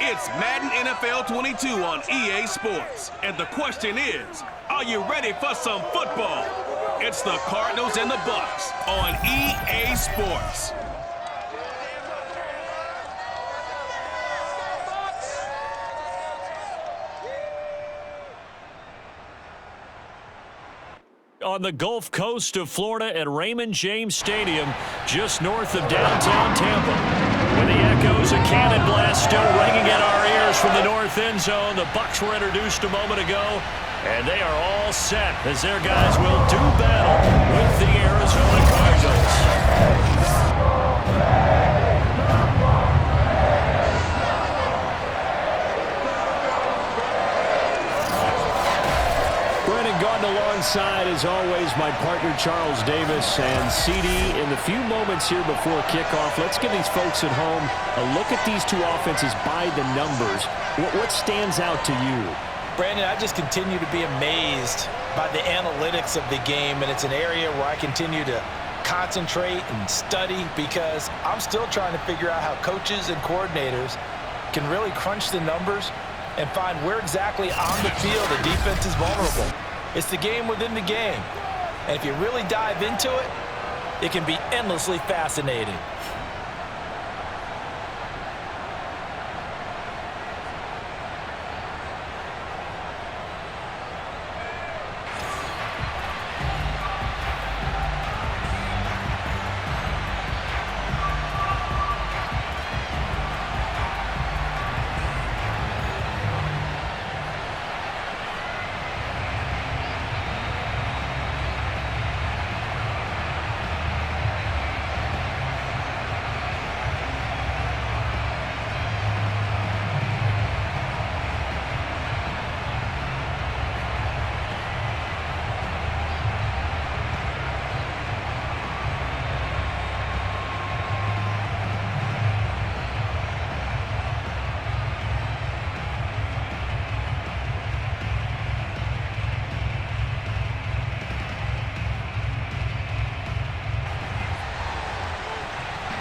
It's Madden NFL 22 on EA Sports. And the question is, are you ready for some football? It's the Cardinals and the Bucs on EA Sports. On the Gulf Coast of Florida at Raymond James Stadium, just north of downtown Tampa. With the echoes of cannon blast still ringing in our ears from the north end zone, the Bucs were introduced a moment ago, and they are all set as their guys will do battle with the Arizona Cardinals. Alongside, as always, my partner Charles Davis and CD. In the few moments here before kickoff, let's give these folks at home a look at these two offenses by the numbers. What stands out to you? Brandon, I just continue to be amazed by the analytics of the game, and it's an area where I continue to concentrate and study because I'm still trying to figure out how coaches and coordinators can really crunch the numbers and find where exactly on the field the defense is vulnerable. It's the game within the game. And if you really dive into it, it can be endlessly fascinating.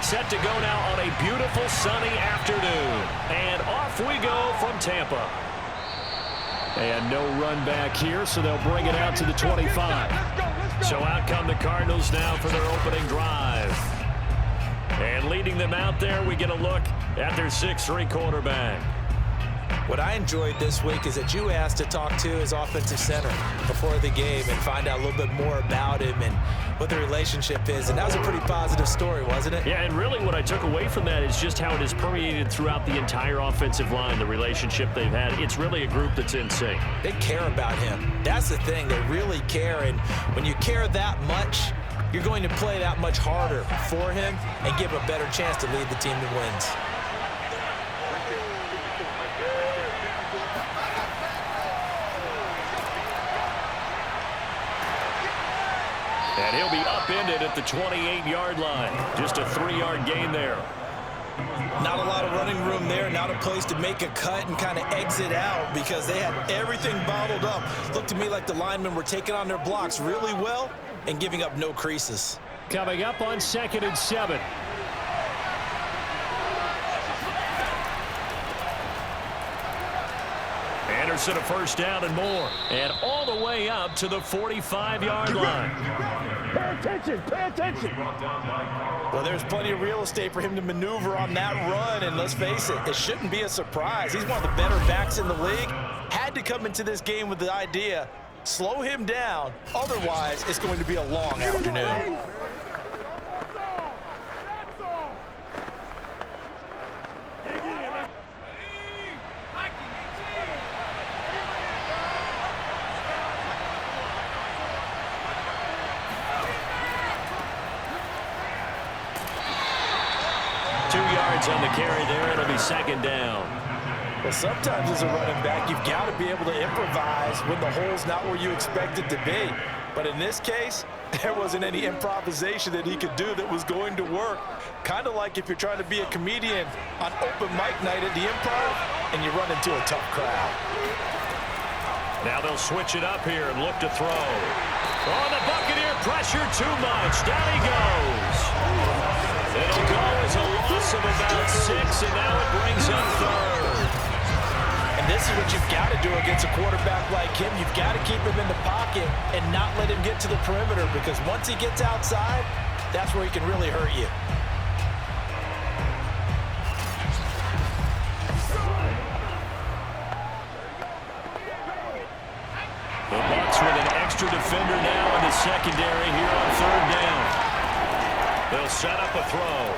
Set to go now on a beautiful sunny afternoon. And off we go from Tampa. And no run back here, so they'll bring it out to the 25. So out come the Cardinals now for their opening drive. And leading them out there, we get a look at their 6'3" quarterback. What I enjoyed this week is that you asked to talk to his offensive center before the game and find out a little bit more about him and what the relationship is. And that was a pretty positive story, wasn't it? Yeah, and really what I took away from that is just how it has permeated throughout the entire offensive line, the relationship they've had. It's really a group that's in sync. They care about him. That's the thing. They really care. And when you care that much, you're going to play that much harder for him and give a better chance to lead the team that wins. And he'll be upended at the 28-yard line. Just a 3-yard gain there. Not a lot of running room there. Not a place to make a cut and kind of exit out because they had everything bottled up. Looked to me like the linemen were taking on their blocks really well and giving up no creases. Coming up on 2nd and 7. Anderson a first down and more. And all the way up to the 45-yard line. Pay attention, pay attention. Well, there's plenty of real estate for him to maneuver on that run. And let's face it, it shouldn't be a surprise. He's one of the better backs in the league. Had to come into this game with the idea, slow him down. Otherwise, it's going to be a long afternoon. On the carry there, it'll be 2nd down. Well, sometimes as a running back, you've got to be able to improvise when the hole's not where you expect it to be. But in this case, there wasn't any improvisation that he could do that was going to work. Kind of like if you're trying to be a comedian on open mic night at the Improv and you run into a tough crowd. Now they'll switch it up here and look to throw. Oh, the Buccaneer pressure too much. Down he goes. It'll go as a loss of about 6, and now it brings up 3rd. this is what you've got to do against a quarterback like him. You've got to keep him in the pocket and not let him get to the perimeter, because once he gets outside, that's where he can really hurt you. The Bucs with an extra defender now in the secondary here on third down. They'll set up a throw.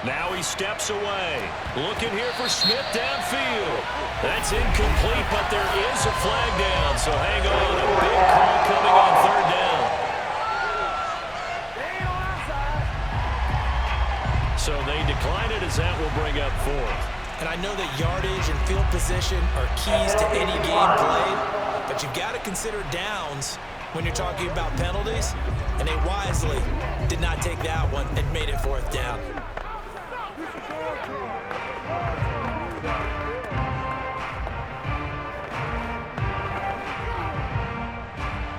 Now he steps away. Looking here for Smith downfield. That's incomplete, but there is a flag down, so hang on. A big call coming on third down. So they decline it, as that will bring up fourth. And I know that yardage and field position are keys to any game played, but you've got to consider downs when you're talking about penalties, and they wisely did not take that one and made it fourth down.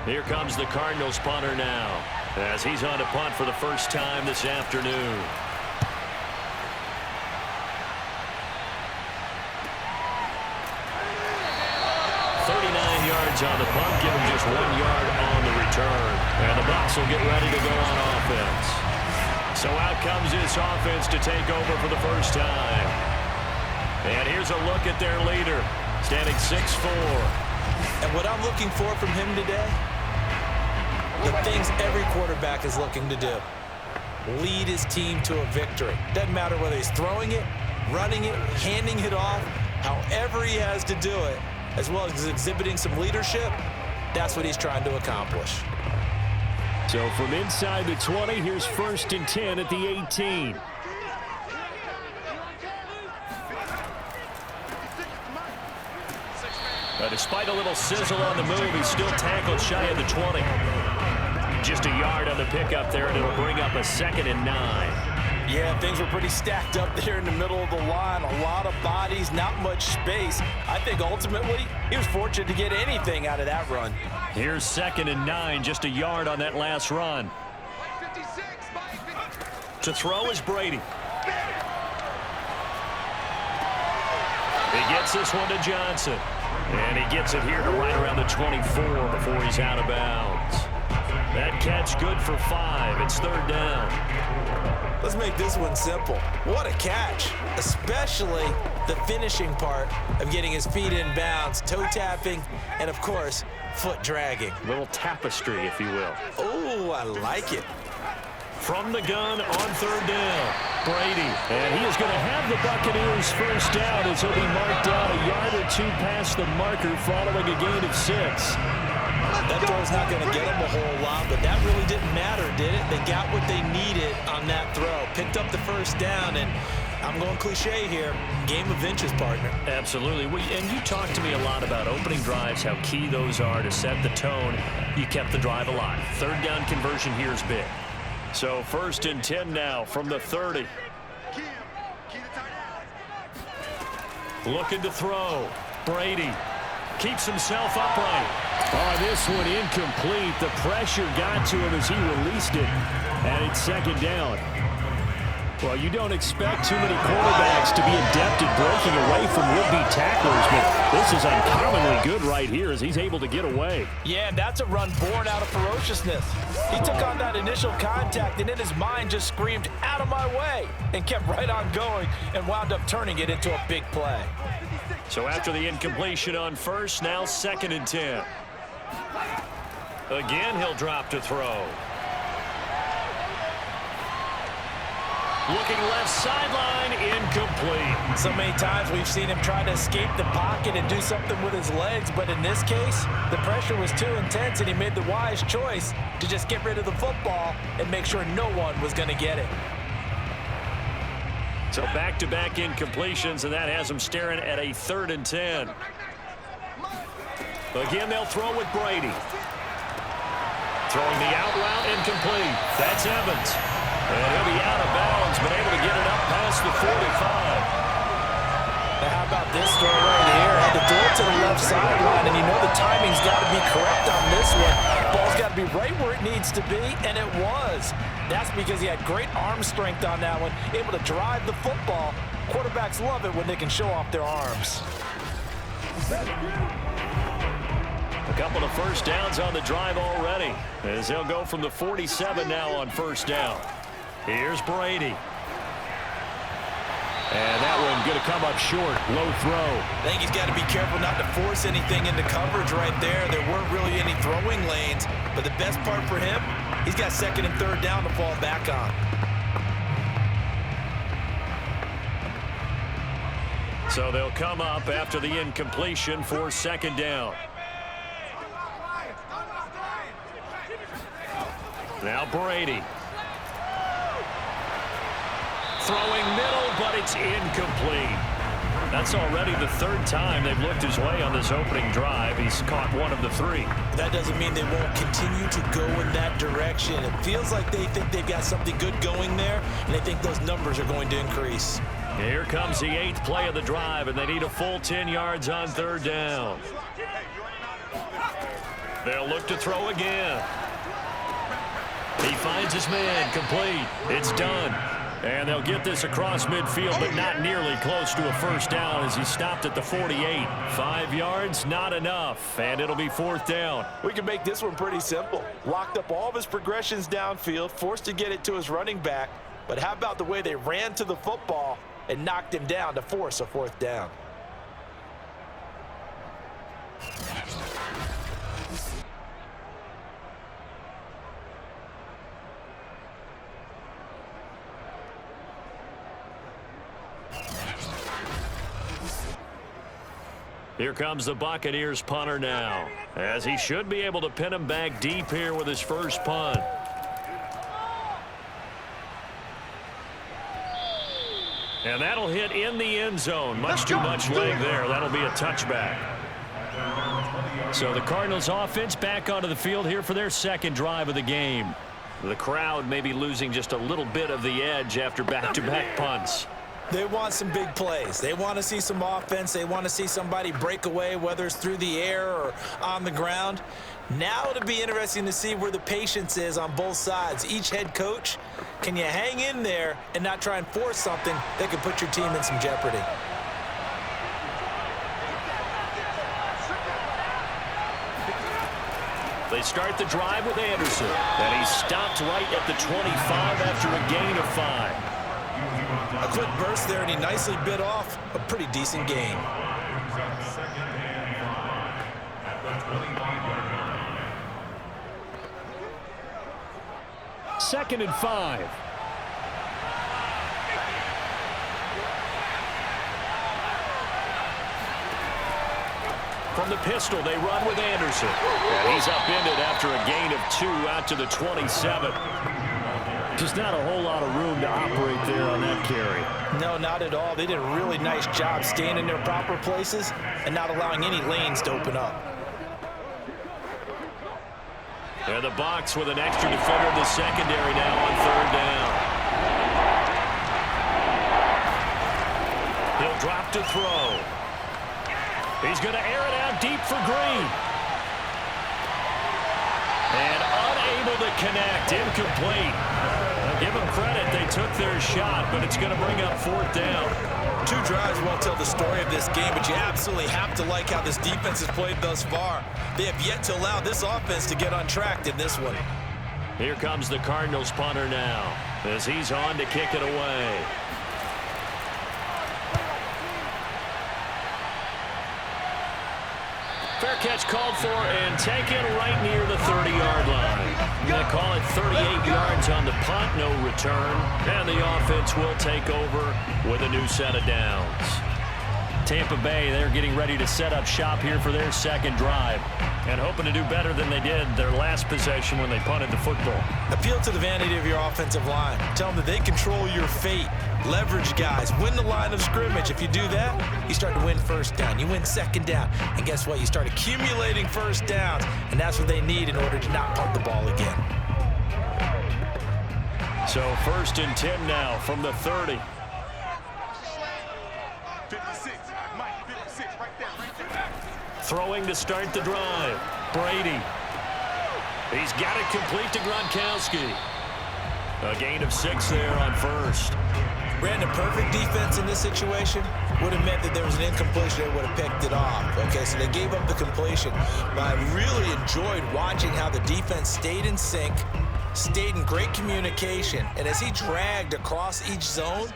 Here comes the Cardinals punter now, as he's on to punt for the first time this afternoon. 39 yards on the punt, give him just 1 yard on the return. And the Bucs will get ready to go on offense. So out comes this offense to take over for the first time. And here's a look at their leader, standing 6'4". And what I'm looking for from him today, the things every quarterback is looking to do. Lead his team to a victory. Doesn't matter whether he's throwing it, running it, handing it off, however he has to do it, as well as exhibiting some leadership, that's what he's trying to accomplish. So from inside the 20, here's 1st and 10 at the 18. Despite a little sizzle on the move, he's still tackled shy of the 20. Just a yard on the pickup there, and it'll bring up a 2nd and 9. Yeah, things were pretty stacked up there in the middle of the line. A lot of bodies, not much space. I think ultimately he was fortunate to get anything out of that run. Here's 2nd and 9, just a yard on that last run. To throw is Brady. He gets this one to Johnson. And he gets it here to right around the 24 before he's out of bounds. That catch good for 5. It's 3rd down. Let's make this one simple. What a catch, especially the finishing part of getting his feet in bounds, toe tapping, and of course, foot dragging. Little tapestry, if you will. Oh, I like it. From the gun on 3rd down, Brady. And he is going to have the Buccaneers first down as he'll be marked down a yard or 2 past the marker following a gain of 6. That throw's not going to get them a whole lot, but that really didn't matter, did it? They got what they needed on that throw. Picked up the first down, and I'm going cliche here. Game of inches, partner. Absolutely. And you talked to me a lot about opening drives, how key those are to set the tone. You kept the drive alive. 3rd down conversion here is big. So 1st and 10 now from the 30. Looking to throw. Brady keeps himself upright. Oh, this one incomplete. The pressure got to him as he released it. And it's 2nd down. Well, you don't expect too many quarterbacks to be adept at breaking away from would-be tacklers, but this is uncommonly good right here as he's able to get away. Yeah, and that's a run born out of ferociousness. He took on that initial contact, and in his mind just screamed, "Out of my way," and kept right on going and wound up turning it into a big play. So after the incompletion on 1st, now 2nd and 10. Again, he'll drop to throw. Looking left sideline, incomplete. So many times we've seen him try to escape the pocket and do something with his legs, but in this case, the pressure was too intense, and he made the wise choice to just get rid of the football and make sure no one was going to get it. So back-to-back incompletions, and that has him staring at a 3rd and 10. Again, they'll throw with Brady. Throwing the out route, incomplete. That's Evans. And he'll be out of bounds, but able to get it up past the 45. Now how about this throw right here? Had to throw it to the left sideline, and you know the timing's got to be correct on this one. Ball's got to be right where it needs to be, and it was. That's because he had great arm strength on that one, able to drive the football. Quarterbacks love it when they can show off their arms. A couple of first downs on the drive already, as they'll go from the 47 now on first down. Here's Brady. And that one going to come up short. Low throw. I think he's got to be careful not to force anything into coverage right there. There weren't really any throwing lanes, but the best part for him, he's got second and third down to fall back on. So they'll come up after the incompletion for second down. Now Brady. Throwing middle, but it's incomplete. That's already the third time they've looked his way on this opening drive. He's caught one of the three. That doesn't mean they won't continue to go in that direction. It feels like they think they've got something good going there, and they think those numbers are going to increase. Here comes the 8th play of the drive, and they need a full 10 yards on third down. They'll look to throw again. He finds his man, complete. It's done. And they'll get this across midfield, but not nearly close to a first down as he stopped at the 48. 5 yards, not enough, and it'll be fourth down. We can make this one pretty simple. Locked up all of his progressions downfield, forced to get it to his running back. But how about the way they ran to the football and knocked him down to force a fourth down? Here comes the Buccaneers punter now, as he should be able to pin him back deep here with his first punt. And that'll hit in the end zone. Much too much leg there. That'll be a touchback. So the Cardinals offense back onto the field here for their second drive of the game. The crowd may be losing just a little bit of the edge after back-to-back punts. They want some big plays. They want to see some offense. They want to see somebody break away, whether it's through the air or on the ground. Now it'll be interesting to see where the patience is on both sides. Each head coach, can you hang in there and not try and force something that could put your team in some jeopardy? They start the drive with Anderson, and he's stopped right at the 25 after a gain of 5. A quick burst there, and he nicely bit off a pretty decent gain. Second and 5. From the pistol, they run with Anderson. And he's upended after a gain of 2 out to the 27. Just not a whole lot of room to operate there on that carry. No, not at all. They did a really nice job staying in their proper places and not allowing any lanes to open up. And the Bucs with an extra defender in the secondary now on third down. He'll drop to throw. He's going to air it out deep for Green. And unable to connect, incomplete. Give them credit, they took their shot, but it's going to bring up fourth down. 2 drives won't tell the story of this game, but you absolutely have to like how this defense has played thus far. They have yet to allow this offense to get on track in this one. Here comes the Cardinals punter now, as he's on to kick it away. Fair catch called for and taken right near the 30-yard line. Going to call it 38 yards on the punt, no return. And the offense will take over with a new set of downs. Tampa Bay, they're getting ready to set up shop here for their second drive and hoping to do better than they did their last possession when they punted the football. Appeal to the vanity of your offensive line. Tell them that they control your fate. Leverage guys. Win the line of scrimmage. If you do that, you start to win first down. You win second down. And guess what? You start accumulating first downs. And that's what they need in order to not punt the ball again. So 1st and 10 now from the 30. 56. Throwing to start the drive. Brady. He's got it complete to Gronkowski. A gain of 6 there on first. Brandon, perfect defense in this situation would have meant that there was an incompletion. They would have picked it off. Okay, so they gave up the completion. But I really enjoyed watching how the defense stayed in sync, stayed in great communication, and as he dragged across each zone,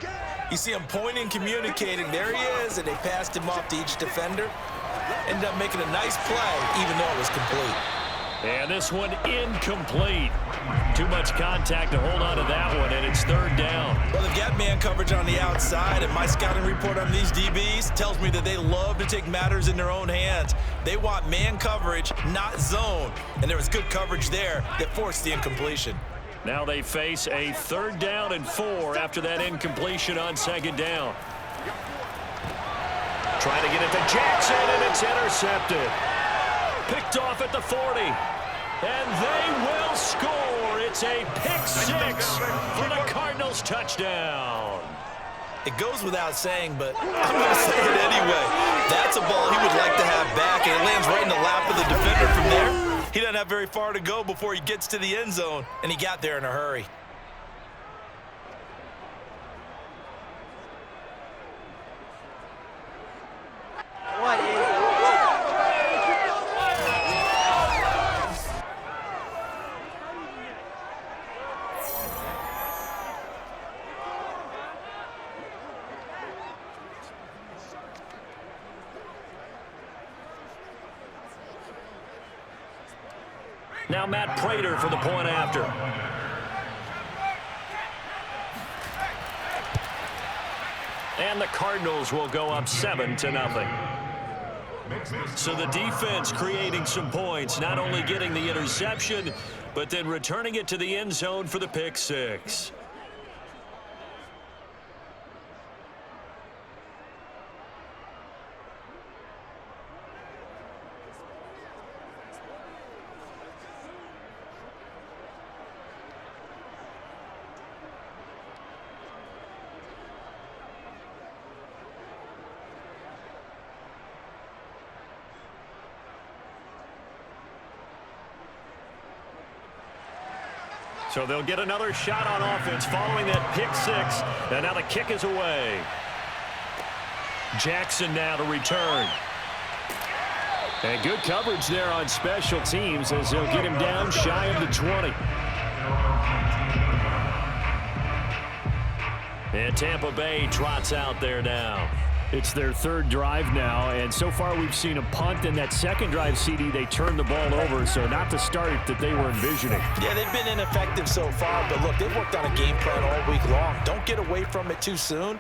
you see him pointing, communicating. There he is, and they passed him off to each defender. Ended up making a nice play, even though it was complete. And this one incomplete. Too much contact to hold on to that one, and it's 3rd down. Well, they've got man coverage on the outside, and my scouting report on these DBs tells me that they love to take matters in their own hands. They want man coverage, not zone. And there was good coverage there that forced the incompletion. Now they face a 3rd down and 4 after that incompletion on 2nd down. Trying to get it to Jackson, and it's intercepted. Picked off at the 40. And they will score. It's a pick 6 for the Cardinals touchdown. It goes without saying, but I'm going to say it anyway. That's a ball he would like to have back, and it lands right in the lap of the defender from there. He doesn't have very far to go before he gets to the end zone, and he got there in a hurry. What is Now Matt Prater for the point after. And the Cardinals will go up 7-0. So the defense creating some points, not only getting the interception, but then returning it to the end zone for the pick 6. So they'll get another shot on offense following that pick 6. And now the kick is away. Jackson now to return. And good coverage there on special teams as they'll get him down shy of the 20. And Tampa Bay trots out there now. It's their 3rd drive now, and so far we've seen a punt, and that 2nd drive, CD, they turned the ball over, so not the start that they were envisioning. Yeah, they've been ineffective so far, but look, they've worked on a game plan all week long. Don't get away from it too soon.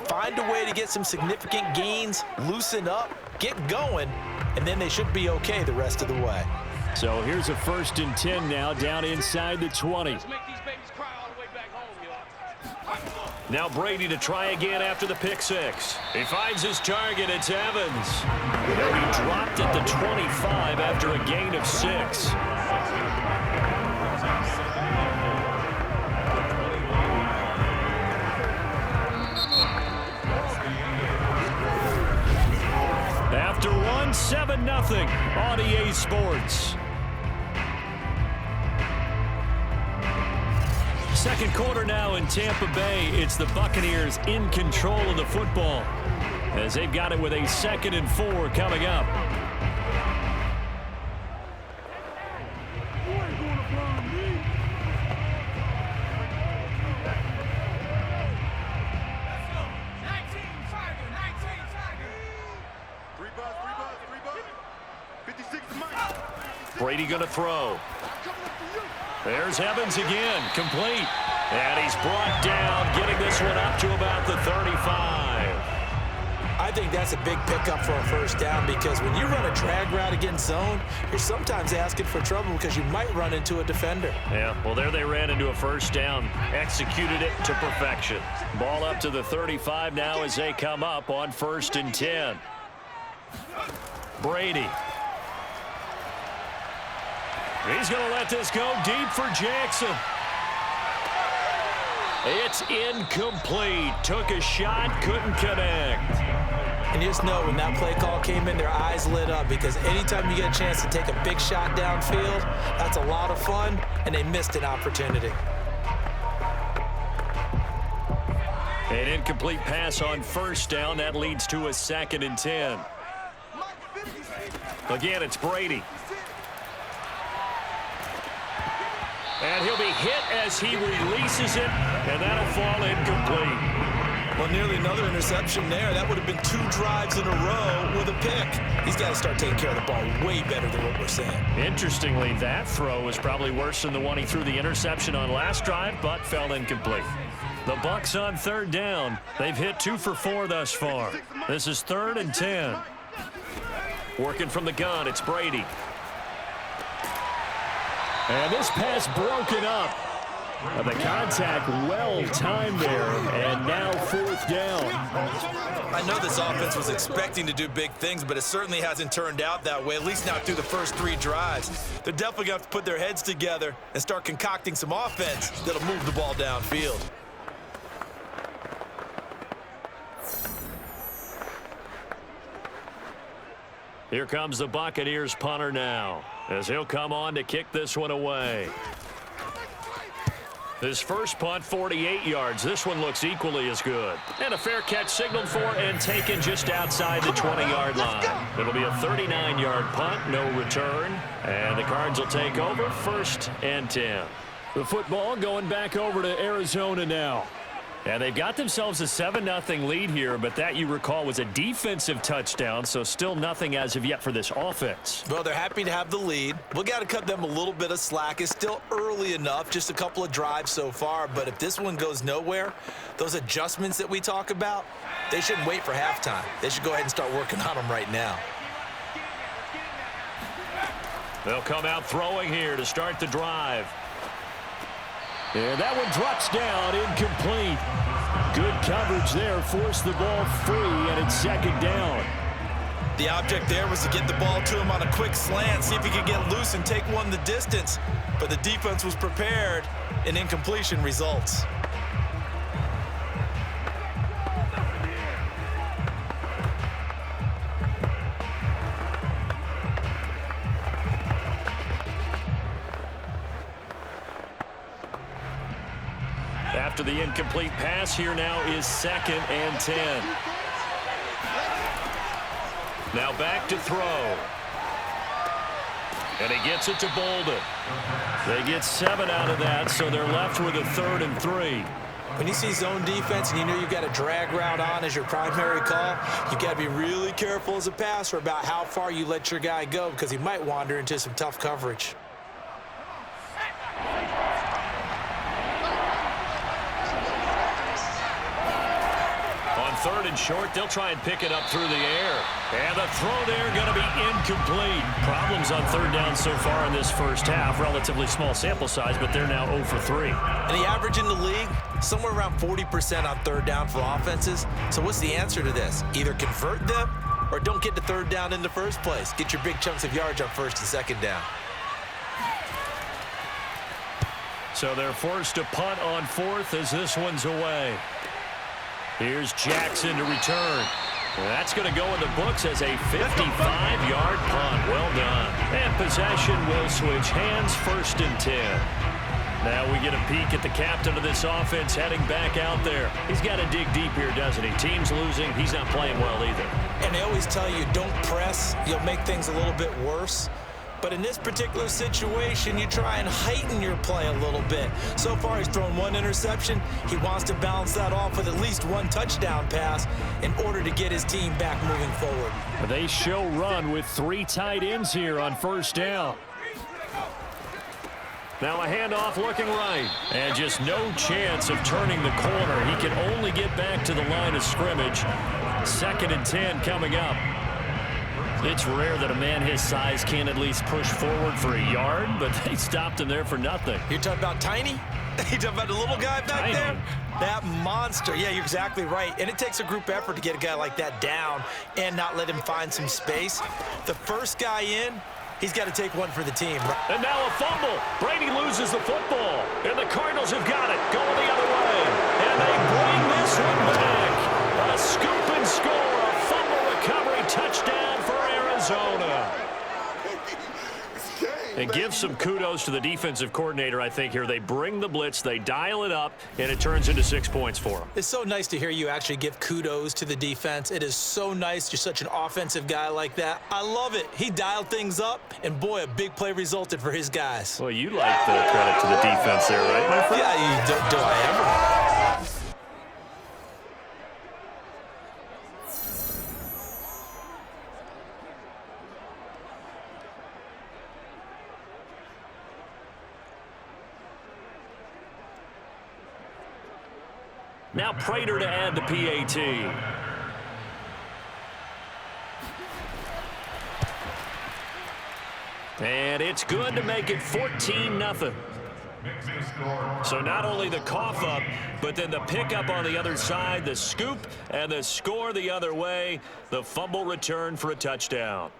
Find a way to get some significant gains, loosen up, get going, and then they should be okay the rest of the way. So here's a 1st and 10 now, down inside the 20. Now Brady to try again after the pick 6. He finds his target. It's Evans. He dropped at the 25 after a gain of 6. After 1, 7-0 on EA Sports. Second quarter now in Tampa Bay. It's the Buccaneers in control of the football as they've got it with a 2nd and 4 coming up. Brady going to throw. There's Evans again, complete. And he's brought down, getting this one up to about the 35. I think that's a big pickup for a 1st down because when you run a drag route against zone, you're sometimes asking for trouble because you might run into a defender. Yeah, well, there they ran into a 1st down, executed it to perfection. Ball up to the 35 now as they come up on 1st and 10. Brady. He's going to let this go deep for Jackson. It's incomplete. Took a shot, couldn't connect. And you just know when that play call came in, their eyes lit up, because anytime you get a chance to take a big shot downfield, that's a lot of fun, and they missed an opportunity. An incomplete pass on first down. That leads to a 2nd and 10. Again, it's Brady. And he'll be hit as he releases it, and that'll fall incomplete. Well, nearly another interception there. That would have been 2 drives in a row with a pick. He's got to start taking care of the ball way better than what we're saying. Interestingly, that throw was probably worse than the one he threw the interception on last drive, but fell incomplete. The Bucs on 3rd down. They've hit 2 for 4 thus far. This is 3rd and 10. Working from the gun, it's Brady. And this pass broken up. The contact well-timed there, and now 4th down. I know this offense was expecting to do big things, but it certainly hasn't turned out that way, at least not through the first 3 drives. They're definitely going to have to put their heads together and start concocting some offense that'll move the ball downfield. Here comes the Buccaneers punter now, as he'll come on to kick this one away. His first punt, 48 yards. This one looks equally as good. And a fair catch signaled for and taken just outside the 20-yard line. It'll be a 39-yard punt, no return. And the Cards will take over, 1st and 10. The football going back over to Arizona now. And they've got themselves a 7-0 lead here, but that, you recall, was a defensive touchdown, so still nothing as of yet for this offense. Well, they're happy to have the lead. We got to cut them a little bit of slack. It's still early enough, just a couple of drives so far, but if this one goes nowhere, those adjustments that we talk about, they shouldn't wait for halftime. They should go ahead and start working on them right now. They'll come out throwing here to start the drive. And that one drops down, incomplete. Good coverage there, forced the ball free, and it's 2nd down. The object there was to get the ball to him on a quick slant, see if he could get loose and take one the distance. But the defense was prepared, and incompletion results. After the incomplete pass, here now is 2nd and 10. Now back to throw. And he gets it to Bolden. They get 7 out of that, so they're left with a 3rd and 3. When you see zone defense and you know you've got a drag route on as your primary call, you've got to be really careful as a passer about how far you let your guy go, because he might wander into some tough coverage. On 3rd and short, they'll try and pick it up through the air. And the throw there going to be incomplete. Problems on 3rd down so far in this first half. Relatively small sample size, but they're now 0 for 3. And the average in the league, somewhere around 40% on 3rd down for offenses. So what's the answer to this? Either convert them or don't get to 3rd down in the first place. Get your big chunks of yards on 1st and 2nd down. So they're forced to punt on 4th as this one's away. Here's Jackson to return. That's going to go in the books as a 55-yard punt. Well done. And possession will switch hands, 1st and 10. Now we get a peek at the captain of this offense heading back out there. He's got to dig deep here, doesn't he? Team's losing. He's not playing well either. And they always tell you, don't press. You'll make things a little bit worse. But in this particular situation, you try and heighten your play a little bit. So far, he's thrown 1 interception. He wants to balance that off with at least 1 touchdown pass in order to get his team back moving forward. They show run with 3 tight ends here on 1st down. Now a handoff looking right. And just no chance of turning the corner. He can only get back to the line of scrimmage. 2nd and 10 coming up. It's rare that a man his size can't at least push forward for a yard, but they stopped him there for nothing. You're talking about tiny? You're talking about the little guy back there? That monster. Yeah, you're exactly right. And it takes a group effort to get a guy like that down and not let him find some space. The first guy in, he's got to take one for the team. And now a fumble. Brady loses the football. And the Cardinals have got it. Going the other way. And they bring this one back. A scoop and score. A fumble touchdown for Arizona. And give some kudos to the defensive coordinator, I think, here. They bring the blitz, they dial it up, and it turns into 6 points for them. It's so nice to hear you actually give kudos to the defense. It is so nice. You're such an offensive guy like that. I love it. He dialed things up, and, boy, a big play resulted for his guys. Well, you like the credit to the defense there, right, my friend? Yeah, do I ever? Now Prater to add the PAT. And it's good to make it 14-0. So not only the cough up, but then the pickup on the other side, the scoop, and the score the other way. The fumble return for a touchdown.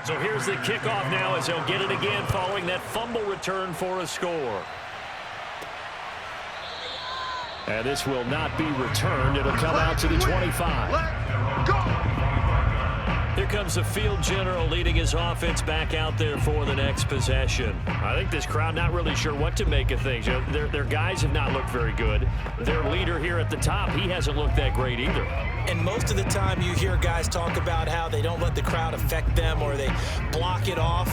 So here's the kickoff now as he'll get it again following that fumble return for a score. And this will not be returned. It'll come out to the 25. Let's go. Here comes the field general leading his offense back out there for the next possession. I think this crowd not really sure what to make of things. You know, their guys have not looked very good. Their leader here at the top, he hasn't looked that great either. And most of the time you hear guys talk about how they don't let the crowd affect them or they block it off.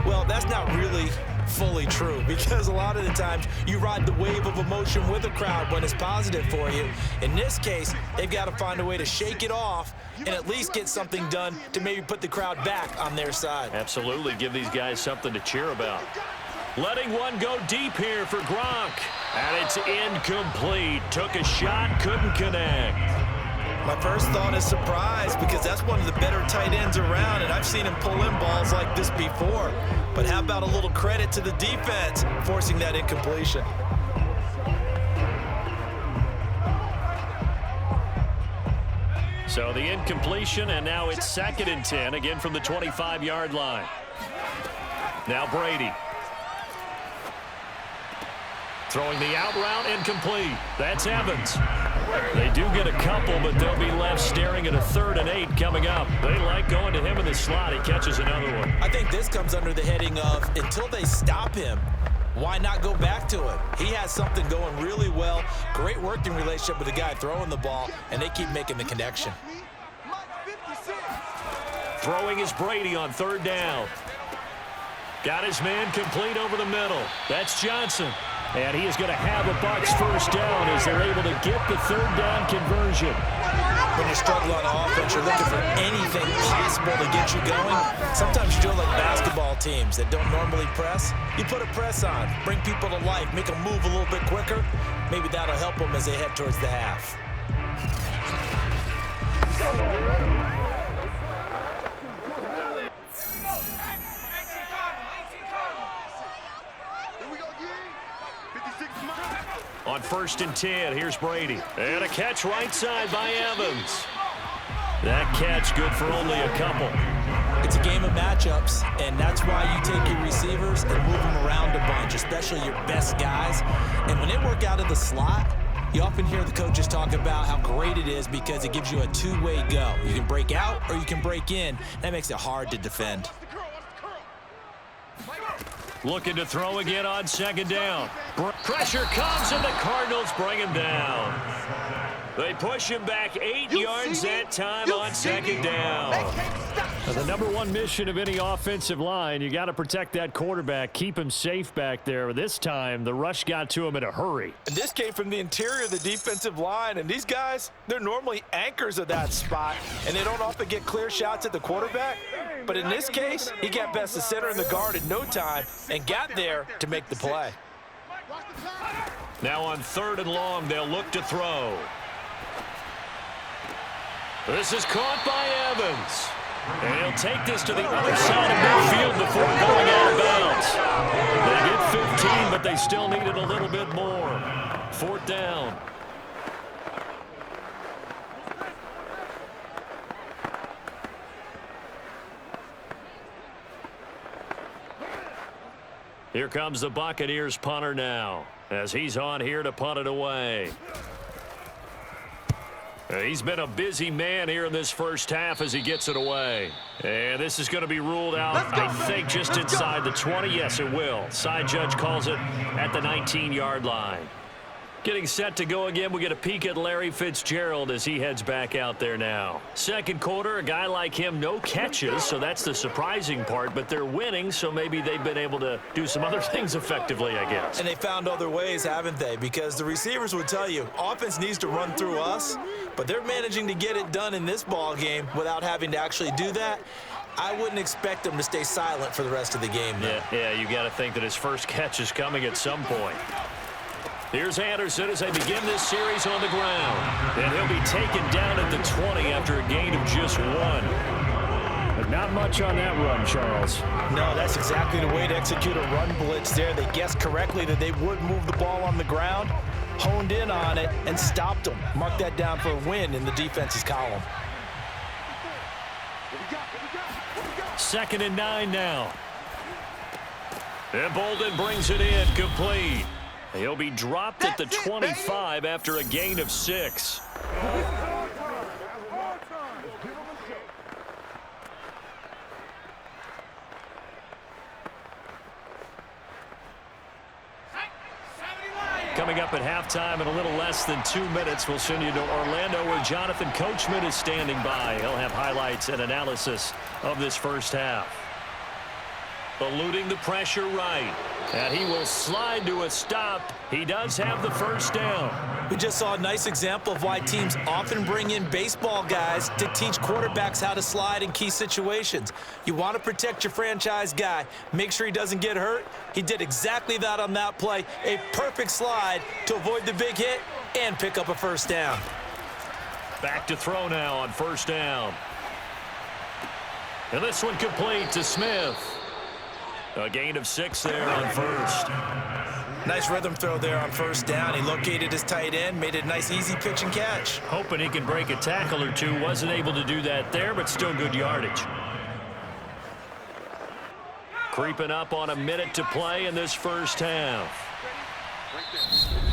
Well, that's not really fully true, because a lot of the times you ride the wave of emotion with a crowd when it's positive for you. In this case, they've got to find a way to shake it off and at least get something done to maybe put the crowd back on their side. Absolutely. Give these guys something to cheer about. Letting one go deep here for Gronk. And it's incomplete. Took a shot, couldn't connect. My first thought is surprise, because that's one of the better tight ends around, and I've seen him pull in balls like this before. But how about a little credit to the defense forcing that incompletion? So the incompletion, and now it's 2nd and 10, again from the 25-yard line. Now Brady. Throwing the out route, incomplete. That's Evans. They do get a couple, but they'll be left staring at a 3rd and 8 coming up. They like going to him in the slot. He catches another one. I think this comes under the heading of, until they stop him, why not go back to him? He has something going really well. Great working relationship with the guy throwing the ball, and they keep making the connection. Throwing is Brady on 3rd down. Got his man complete over the middle. That's Johnson. And he is going to have a Bucs first down as they're able to get the 3rd down conversion. When you struggle on offense, you're looking for anything possible to get you going. Sometimes you do it like basketball teams that don't normally press. You put a press on, bring people to life, make them move a little bit quicker. Maybe that'll help them as they head towards the half. On 1st and 10, here's Brady. And a catch right side by Evans. That catch good for only a couple. It's a game of matchups, and that's why you take your receivers and move them around a bunch, especially your best guys. And when they work out of the slot, you often hear the coaches talk about how great it is because it gives you a two-way go. You can break out or you can break in. That makes it hard to defend. Looking to throw again on 2nd down. Pressure comes, and the Cardinals bring him down. They push him back 8 yards that time on 2nd down. Now, the #1 mission of any offensive line, you got to protect that quarterback, keep him safe back there. This time, the rush got to him in a hurry. And this came from the interior of the defensive line, and these guys, they're normally anchors of that spot, and they don't often get clear shots at the quarterback. But in this case, he got past the center and the guard in no time and got there to make the play. Now on 3rd and long, they'll look to throw. This is caught by Evans. And he'll take this to the other side of midfield before going out of bounds. They get 15, but they still needed a little bit more. 4th down. Here comes the Buccaneers punter now, as he's on here to punt it away. He's been a busy man here in this first half as he gets it away. And this is going to be ruled out, I think, just inside the 20. Yes, it will. Side judge calls it at the 19-yard line. Getting set to go again, we get a peek at Larry Fitzgerald as he heads back out there now. Second quarter, a guy like him, no catches, so that's the surprising part, but they're winning, so maybe they've been able to do some other things effectively, I guess. And they found other ways, haven't they? Because the receivers would tell you, offense needs to run through us, but they're managing to get it done in this ball game without having to actually do that. I wouldn't expect them to stay silent for the rest of the game, though. Yeah, you got to think that his first catch is coming at some point. Here's Anderson as they begin this series on the ground. And he'll be taken down at the 20 after a gain of just 1. But not much on that run, Charles. No, that's exactly the way to execute a run blitz there. They guessed correctly that they would move the ball on the ground, honed in on it, and stopped them. Mark that down for a win in the defense's column. 2nd and 9 now. And Bolden brings it in, complete. He'll be dropped at the 25 after a gain of 6. Coming up at halftime in a little less than 2 minutes, we'll send you to Orlando where Jonathan Coachman is standing by. He'll have highlights and analysis of this first half. Eluding the pressure right. And he will slide to a stop. He does have the first down. We just saw a nice example of why teams often bring in baseball guys to teach quarterbacks how to slide in key situations. You want to protect your franchise guy. Make sure he doesn't get hurt. He did exactly that on that play. A perfect slide to avoid the big hit and pick up a first down. Back to throw now on first down. And this one complete to Smith. A gain of 6 there on first. Nice rhythm throw there on first down. He located his tight end, made it a nice easy pitch and catch. Hoping he can break a tackle or two. Wasn't able to do that there, but still good yardage. Creeping up on a minute to play in this first half.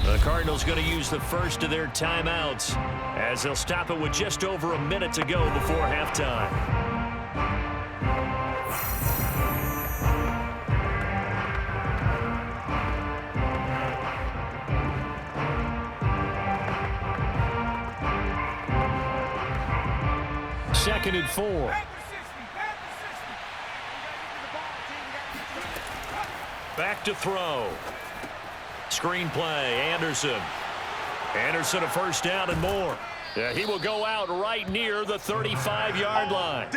The Cardinals going to use the first of their timeouts as they'll stop it with just over a minute to go before halftime. Second and 4. Back to throw. Screen play, Anderson. Anderson a first down and more. Yeah, he will go out right near the 35-yard line.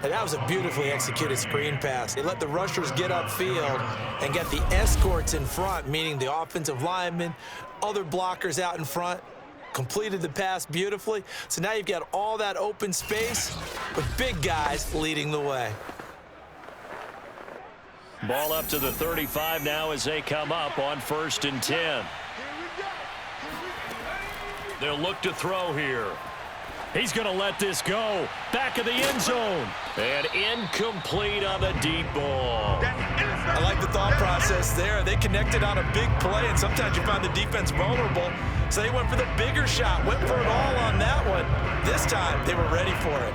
And that was a beautifully executed screen pass. They let the rushers get upfield and get the escorts in front, meaning the offensive linemen, other blockers out in front. Completed the pass beautifully. So now you've got all that open space with big guys leading the way. Ball up to the 35 now as they come up on 1st and 10. They'll look to throw here. He's going to let this go. Back of the end zone. And incomplete on the deep ball. I like the thought process there. They connected on a big play, and sometimes you find the defense vulnerable. So they went for the bigger shot, went for it all on that one. This time, they were ready for it.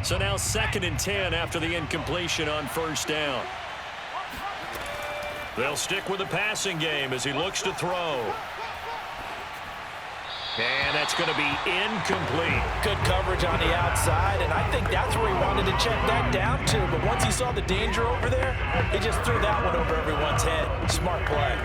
So now 2nd and 10 after the incompletion on first down. They'll stick with the passing game as he looks to throw. And that's going to be incomplete. Good coverage on the outside, and I think that's where he wanted to check that down to. But once he saw the danger over there, he just threw that one over everyone's head. Smart play.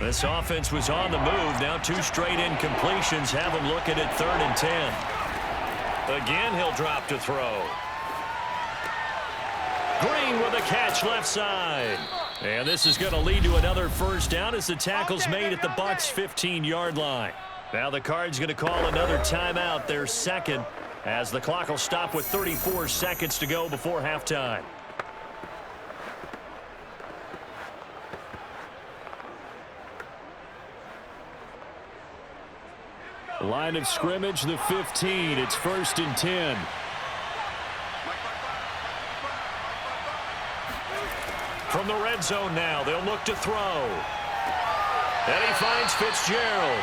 This offense was on the move. Now 2 straight incompletions have him looking at 3rd and 10. Again, he'll drop to throw. the catch left side. And this is going to lead to another first down as the tackle's made at the Bucs' 15-yard line. Now the Cards going to call another timeout, their second, as the clock will stop with 34 seconds to go before halftime. Line of scrimmage, the 15. It's 1st and 10. From the red zone now, they'll look to throw. And he finds Fitzgerald.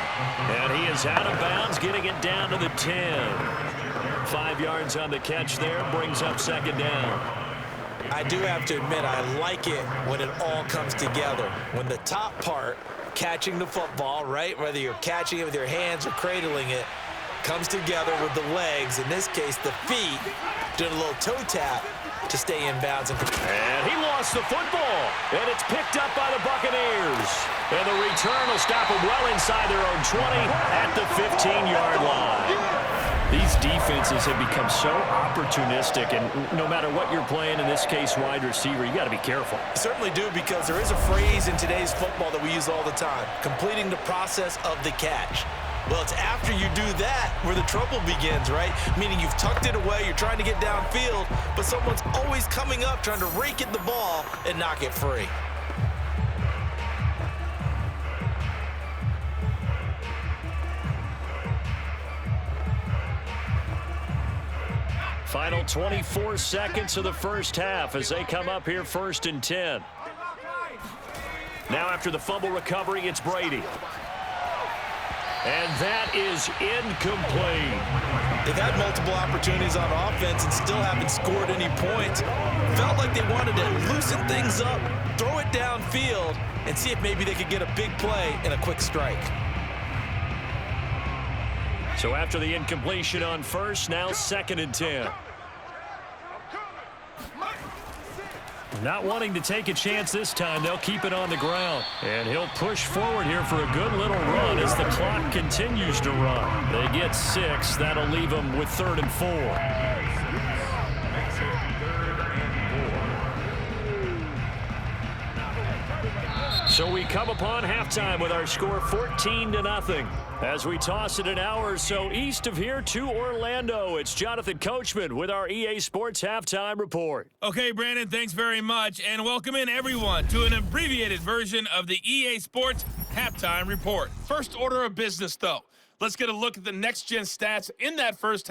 And he is out of bounds, getting it down to the 10. 5 yards on the catch there, brings up 2nd down. I do have to admit, I like it when it all comes together. When the top part, catching the football, right, whether you're catching it with your hands or cradling it, comes together with the legs, in this case the feet, doing a little toe tap to stay in bounds. And he lost the football, and it's picked up by the Buccaneers. And the return will stop them well inside their own 20 at the 15-yard line. These defenses have become so opportunistic, and no matter what you're playing, in this case wide receiver, you got to be careful. You certainly do, because there is a phrase in today's football that we use all the time, completing the process of the catch. Well, it's after you do that where the trouble begins, right? Meaning you've tucked it away, you're trying to get downfield, but someone's always coming up trying to rake at the ball and knock it free. Final 24 seconds of the first half as they come up here 1st and 10. Now after the fumble recovery, it's Brady. And that is incomplete. They've had multiple opportunities on offense and still haven't scored any points. Felt like they wanted to loosen things up, throw it downfield, and see if maybe they could get a big play and a quick strike. So after the incompletion on first, now 2nd and 10. Not wanting to take a chance this time, they'll keep it on the ground. And he'll push forward here for a good little run as the clock continues to run. They get 6. That'll leave them with 3rd and 4. So we come upon halftime with our score 14-0. As we toss it an hour or so east of here to Orlando, it's Jonathan Coachman with our EA Sports Halftime Report. Okay, Brandon, thanks very much, and welcome in everyone to an abbreviated version of the EA Sports Halftime Report. First order of business, though. Let's get a look at the next-gen stats in that first half.